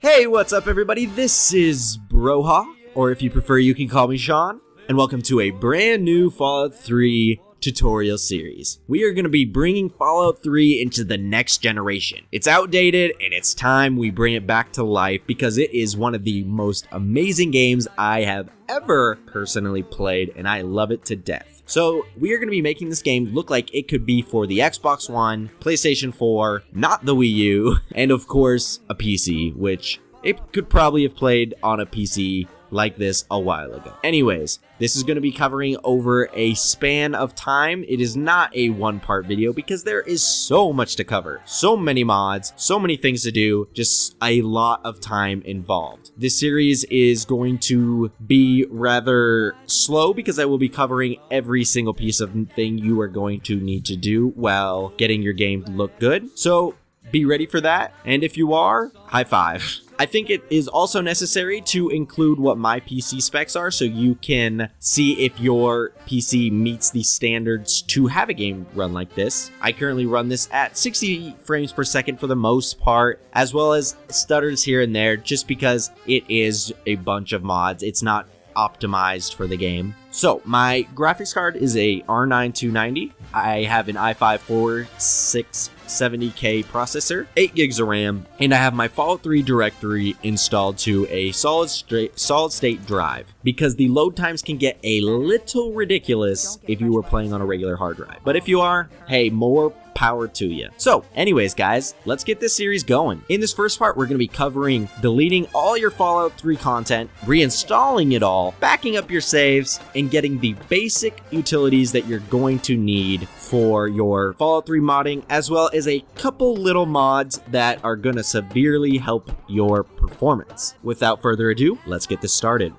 Hey, what's up everybody? This is Broha, or if you prefer you can call me Sean, and welcome to a brand new Fallout 3 tutorial series. We are going to be bringing Fallout 3 into the next generation. It's outdated and it's time we bring it back to life because it is one of the most amazing games I have ever personally played and I love it to death. So we are going to be making this game look like it could be for the Xbox One, PlayStation 4, not the Wii U, and of course a PC, which it could probably have played on a PC like this a while ago. Anyways, this is going to be covering over a span of time. It is not a one-part video because there is so much to cover. So many mods, so many things to do, just a lot of time involved. This series is going to be rather slow because I will be covering every single piece of thing you are going to need to do while getting your game to look good. So be ready for that, and if you are, high five. I think it is also necessary to include what my PC specs are so you can see if your PC meets the standards to have a game run like this. I currently run this at 60 frames per second for the most part, as well as stutters here and there just because it is a bunch of mods. It's not optimized for the game. So my graphics card is a R9 290. I have an i5 4670K processor, 8 gigs of RAM, and I have my Fallout 3 directory installed to a solid state drive because the load times can get a little ridiculous if you were playing on a regular hard drive. But if you are, hey, more power to you. So anyways guys, let's get this series going. In this first part, we're going to be covering deleting all your Fallout 3 content, reinstalling it all, backing up your saves, and getting the basic utilities that you're going to need for your Fallout 3 modding, as well as a couple little mods that are going to severely help your performance. Without further ado, let's get this started.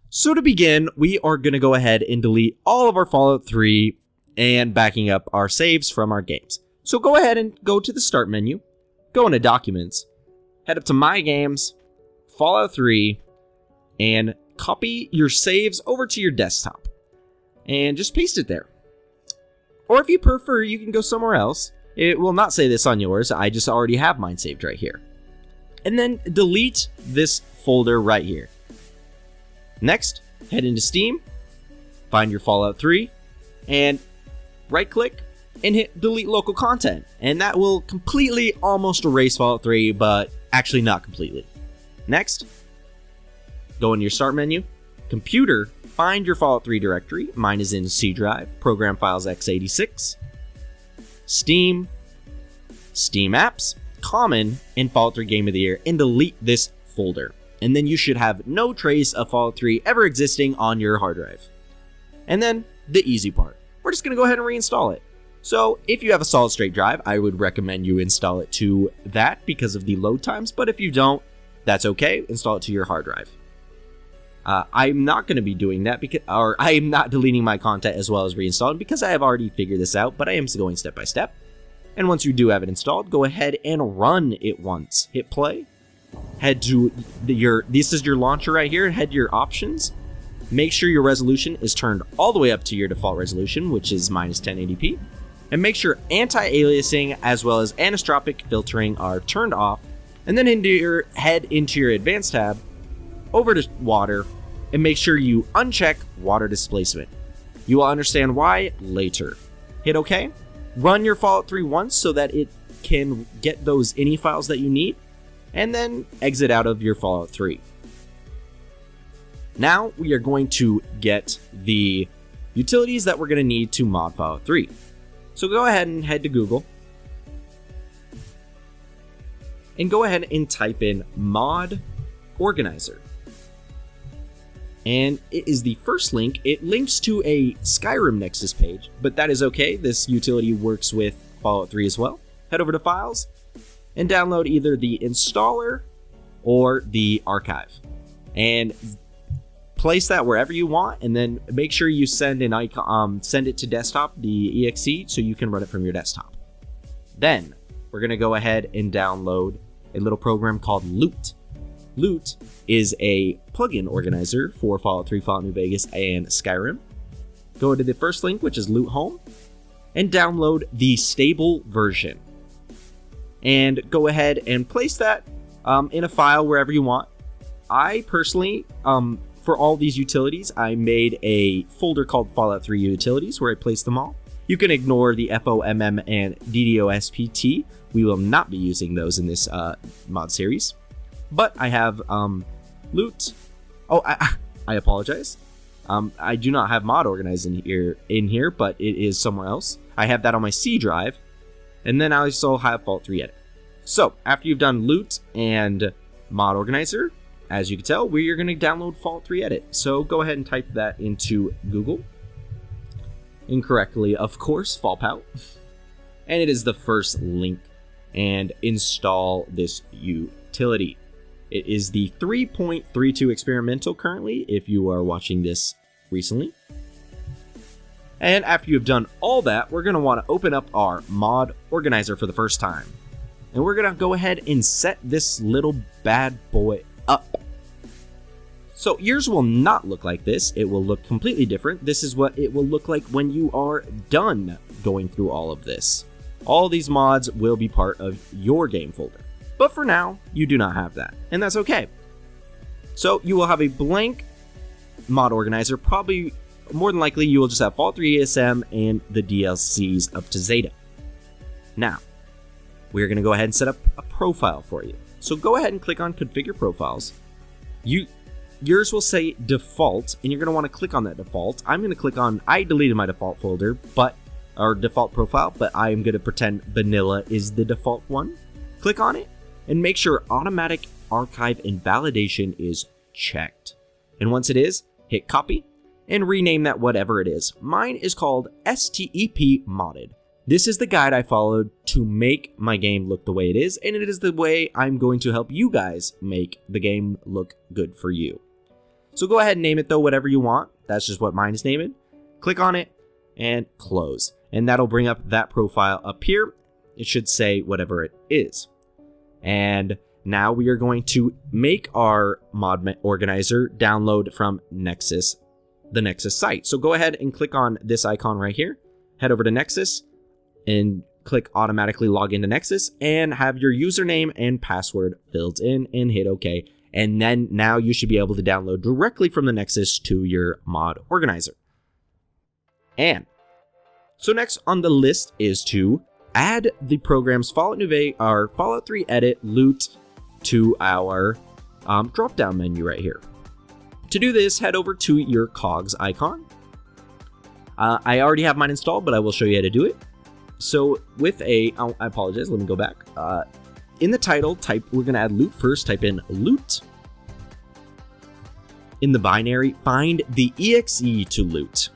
So to begin, we are going to go ahead and delete all of our Fallout 3 and backing up our saves from our games. So go ahead and go to the Start menu, go into Documents, head up to My Games, Fallout 3, and copy your saves over to your desktop. And just paste it there. Or if you prefer, you can go somewhere else. It will not say this on yours, I just already have mine saved right here. And then delete this folder right here. Next, head into Steam, find your Fallout 3, and right click and hit delete local content, and that will completely almost erase Fallout 3, but actually not completely. Next, go into your Start menu, Computer, find your Fallout 3 directory. Mine is in C drive, Program Files x86, Steam, Steam Apps, Common, and Fallout 3 Game of the Year, and delete this folder. And then you should have no trace of Fallout 3 ever existing on your hard drive. And then the easy part. We're just going to go ahead and reinstall it. So if you have a solid state drive, I would recommend you install it to that because of the load times, but if you don't, that's okay. Install it to your hard drive. I'm not going to be doing that because, or I am not deleting my content as well as reinstalling because I have already figured this out, but I am going step by step. And once you do have it installed, go ahead and run it once. Hit play. Head to this is your launcher right here. Head to your options. Make sure your resolution is turned all the way up to your default resolution, which is minus 1080p. And make sure anti-aliasing as well as anisotropic filtering are turned off. And then head into your advanced tab, over to water, and make sure you uncheck water displacement. You will understand why later. Hit OK. Run your Fallout 3 once so that it can get those ini files that you need. And then exit out of your Fallout 3. Now we are going to get the utilities that we're going to need to mod Fallout 3. So go ahead and head to Google. And go ahead and type in mod organizer. And it is the first link. It links to a Skyrim Nexus page, but that is okay. This utility works with Fallout 3 as well. Head over to Files and download either the installer or the archive. And place that wherever you want, and then make sure you send an icon, send it to desktop, the exe, so you can run it from your desktop. Then we're going to go ahead and download a little program called Loot. Loot is a plugin organizer for Fallout 3, Fallout New Vegas, and Skyrim. Go to the first link, which is Loot Home, and download the stable version. and go ahead and place that in a file wherever you want. I personally, for all these utilities, I made a folder called Fallout 3 Utilities where I placed them all. You can ignore the FOMM and DDoSPT. We will not be using those in this mod series. But I have loot. Oh, I apologize. I do not have mod organized in here, but it is somewhere else. I have that on my C drive, and then I also have Fallout 3 Edit. So after you've done loot and mod organizer, as you can tell, we are going to download Fallout 3 Edit. So go ahead and type that into Google. Incorrectly, of course, Fallout. And it is the first link. And install this utility. It is the 3.32 experimental currently, if you are watching this recently. And after you've done all that, we're going to want to open up our mod organizer for the first time. And we're going to go ahead and set this little bad boy up. So yours will not look like this. It will look completely different. This is what it will look like when you are done going through all of this. All these mods will be part of your game folder. But for now, you do not have that, and that's okay. So you will have a blank mod organizer. Probably, more than likely, you will just have Fallout 3 ESM and the DLCs up to Zeta. Now, we're going to go ahead and set up a profile for you. So go ahead and click on Configure Profiles. Yours will say Default, and you're going to want to click on that default. I'm going to click on, I deleted my default folder, or default profile, but I am going to pretend Vanilla is the default one. Click on it. And make sure Automatic Archive and Validation is checked. And once it is, hit copy and rename that whatever it is. Mine is called STEP Modded. This is the guide I followed to make my game look the way it is, and it is the way I'm going to help you guys make the game look good for you. So go ahead and name it though whatever you want. That's just what mine is named. Click on it and close. And that'll bring up that profile up here. It should say whatever it is. And now we are going to make our mod organizer download from Nexus, the Nexus site. So go ahead and click on this icon right here. Head over to Nexus and click automatically log into Nexus and have your username and password filled in and hit OK. And then now you should be able to download directly from the Nexus to your mod organizer. And so next on the list is to add the program's Fallout 3 Edit loot to our drop-down menu right here. To do this, head over to your cogs icon. I already have mine installed, but I will show you how to do it. So with I apologize, let me go back. In the title, we're going to add loot first. Type in loot. In the binary, find the exe to loot.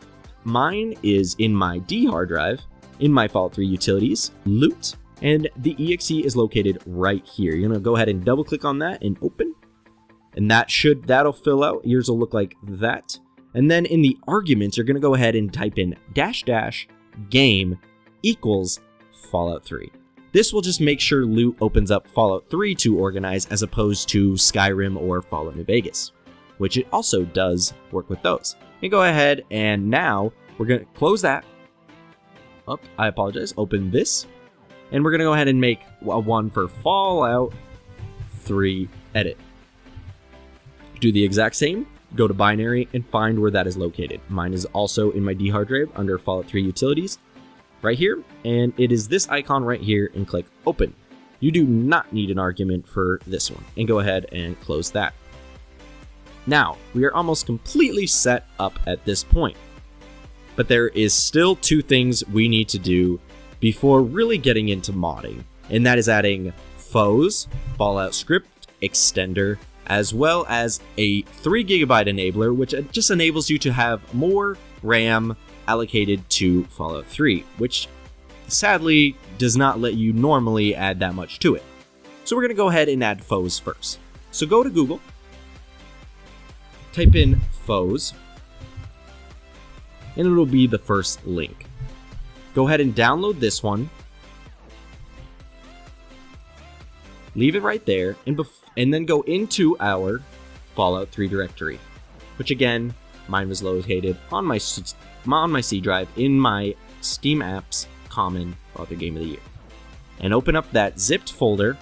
Mine is in my D hard drive. In my Fallout 3 utilities, loot, and the exe is located right here. You're gonna go ahead and double click on that and open, and that'll fill out. Yours will look like that. And then in the arguments, you're gonna go ahead and type in --game equals Fallout 3. This will just make sure loot opens up Fallout 3 to organize as opposed to Skyrim or Fallout New Vegas, which it also does work with those. And go ahead and now we're gonna close that. I apologize, open this, and we're going to go ahead and make one for Fallout 3 Edit. Do the exact same, go to binary, and find where that is located. Mine is also in my D hard drive under Fallout 3 Utilities, right here, and it is this icon right here, and click Open. You do not need an argument for this one, and go ahead and close that. Now, we are almost completely set up at this point. But there is still two things we need to do before really getting into modding, and that is adding foes, Fallout script extender, as well as a 3GB enabler, which just enables you to have more RAM allocated to Fallout 3, which sadly does not let you normally add that much to it. So we're going to go ahead and add foes first. So go to Google, type in foes, and it'll be the first link. Go ahead and download this one. Leave it right there, and then go into our Fallout 3 directory, which again, mine was located on my C drive in my Steam Apps Common Fallout 3 Game of the Year. and open up that zipped folder,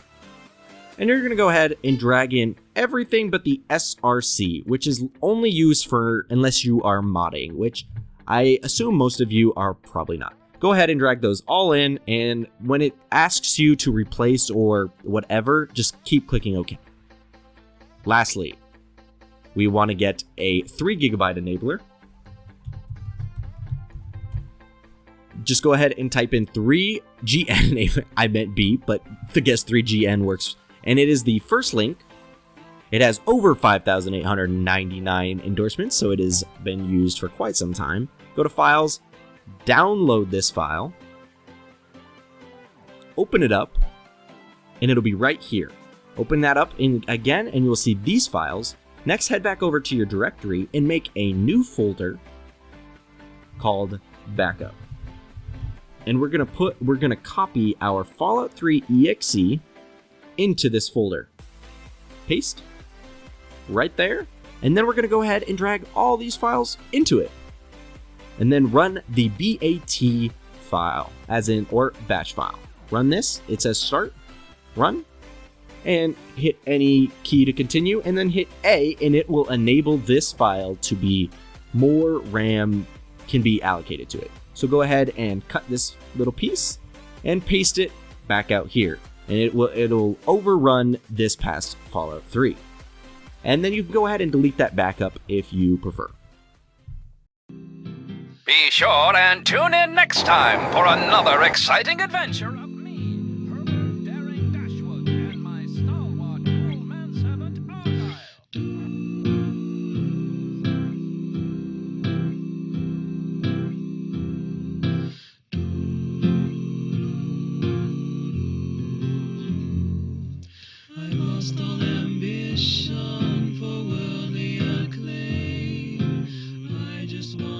and you're going to go ahead and drag in everything but the SRC, which is only used for unless you are modding, which I assume most of you are probably not. Go ahead and drag those all in, and when it asks you to replace or whatever, just keep clicking OK. Lastly, we want to get a 3 GB enabler. Just go ahead and type in 3GN. I meant B, but I guess 3GN works. And it is the first link. It has over 5,899 endorsements, so it has been used for quite some time. Go to Files, download this file, open it up, and it'll be right here. Open that up again, and you'll see these files. Next, head back over to your directory and make a new folder called Backup. And we're gonna copy our Fallout 3 exe into this folder. Paste right there, and then we're gonna go ahead and drag all these files into it, and then run the BAT file, or batch file. Run this. It says start, run, and hit any key to continue, and then hit A, and it will enable this file to be more RAM can be allocated to it. So go ahead and cut this little piece and paste it back out here, and it'll overrun this past Fallout 3. And then you can go ahead and delete that backup if you prefer. Be sure and tune in next time for another exciting adventure of me, Herbert Daring Dashwood, and my stalwart old manservant Argyle. I lost all ambition for worldly acclaim. I just want